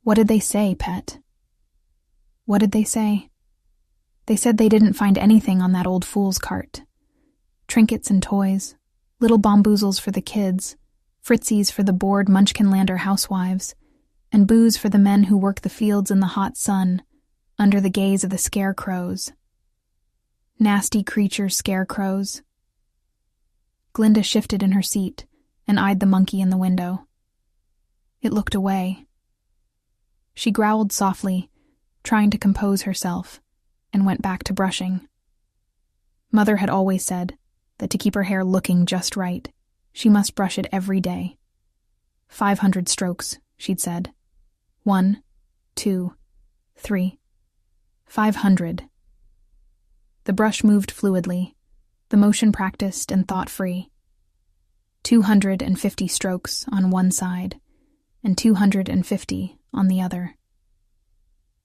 What did they say, pet? What did they say? They said they didn't find anything on that old fool's cart. Trinkets and toys, little bamboozles for the kids, fritzies for the bored Munchkinlander housewives, and booze for the men who work the fields in the hot sun, under the gaze of the scarecrows. Nasty creature scarecrows. Glinda shifted in her seat and eyed the monkey in the window. It looked away. She growled softly, trying to compose herself, and went back to brushing. Mother had always said that to keep her hair looking just right, she must brush it every day. 500 strokes, she'd said. 1, 2, 3. 500. The brush moved fluidly, the motion practiced and thought-free. 250 strokes on one side, and 250 on the other.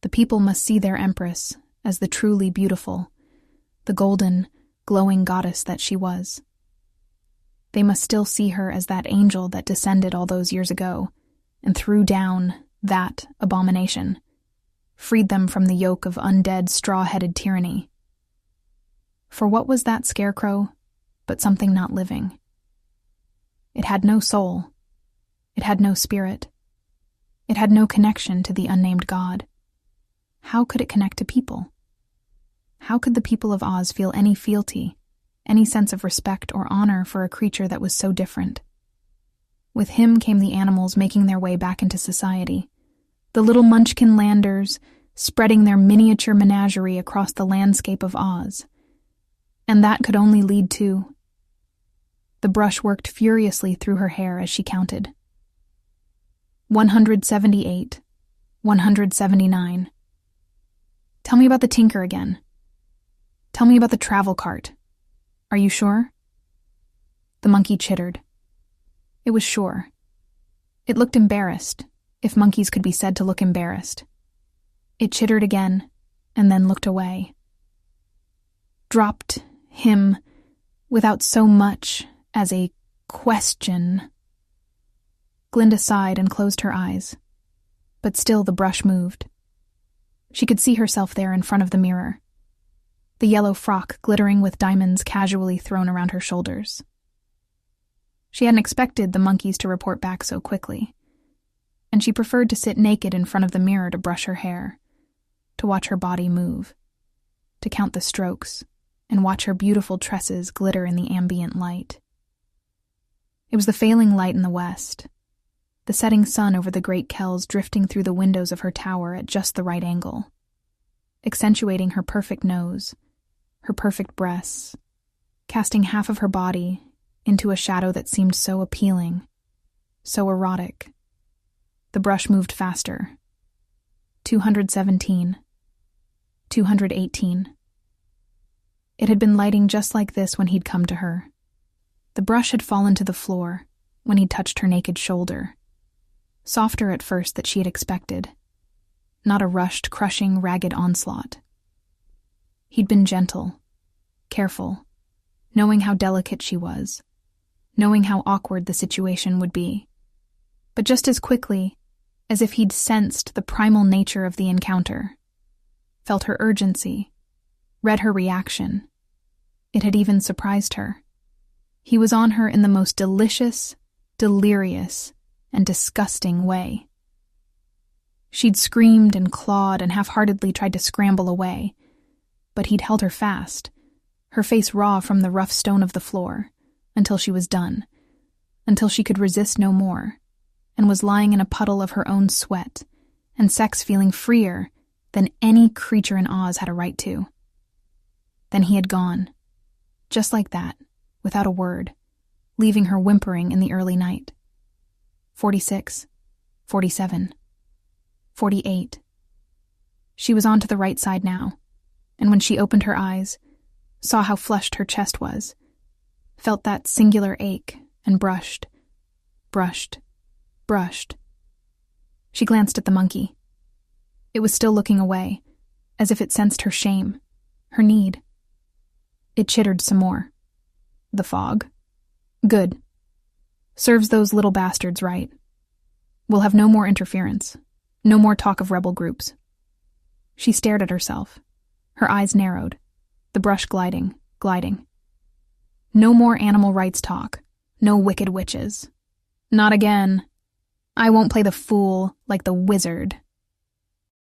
The people must see their empress as the truly beautiful, the golden, glowing goddess that she was. They must still see her as that angel that descended all those years ago and threw down that abomination, freed them from the yoke of undead, straw-headed tyranny. For what was that scarecrow but something not living? It had no soul. It had no spirit. It had no connection to the unnamed god. How could it connect to people? How could the people of Oz feel any fealty, any sense of respect or honor for a creature that was so different? With him came the animals making their way back into society, the little Munchkinlanders spreading their miniature menagerie across the landscape of Oz. And that could only lead to... The brush worked furiously through her hair as she counted. 178, 179. Tell me about the tinker again. Tell me about the travel cart. Are you sure? The monkey chittered. It was sure. It looked embarrassed, if monkeys could be said to look embarrassed. It chittered again, and then looked away. Dropped him without so much as a question. Glinda sighed and closed her eyes, but still the brush moved. She could see herself there in front of the mirror, the yellow frock glittering with diamonds casually thrown around her shoulders. She hadn't expected the monkeys to report back so quickly, and she preferred to sit naked in front of the mirror to brush her hair, to watch her body move, to count the strokes, and watch her beautiful tresses glitter in the ambient light. It was the failing light in the west, the setting sun over the great kells drifting through the windows of her tower at just the right angle, accentuating her perfect nose, her perfect breasts, casting half of her body into a shadow that seemed so appealing, so erotic. The brush moved faster. 217. 218. It had been lighting just like this when he'd come to her. The brush had fallen to the floor when he'd touched her naked shoulder. Softer at first than she had expected. Not a rushed, crushing, ragged onslaught. He'd been gentle, careful, knowing how delicate she was, knowing how awkward the situation would be. But just as quickly, as if he'd sensed the primal nature of the encounter, felt her urgency, read her reaction. It had even surprised her. He was on her in the most delicious, delirious, and disgusting way. She'd screamed and clawed and half-heartedly tried to scramble away, but he'd held her fast, her face raw from the rough stone of the floor, until she was done, until she could resist no more, and was lying in a puddle of her own sweat, and sex feeling freer than any creature in Oz had a right to. Then he had gone, just like that, without a word, leaving her whimpering in the early night. 46, 47, 48. She was on to the right side now, and when she opened her eyes, saw how flushed her chest was, felt that singular ache, and brushed. She glanced at the monkey. It was still looking away, as if it sensed her shame, her need. It chittered some more. The fog. Good. Serves those little bastards right. We'll have no more interference. No more talk of rebel groups. She stared at herself. Her eyes narrowed, the brush gliding. No more animal rights talk. No wicked witches. Not again. I won't play the fool like the wizard.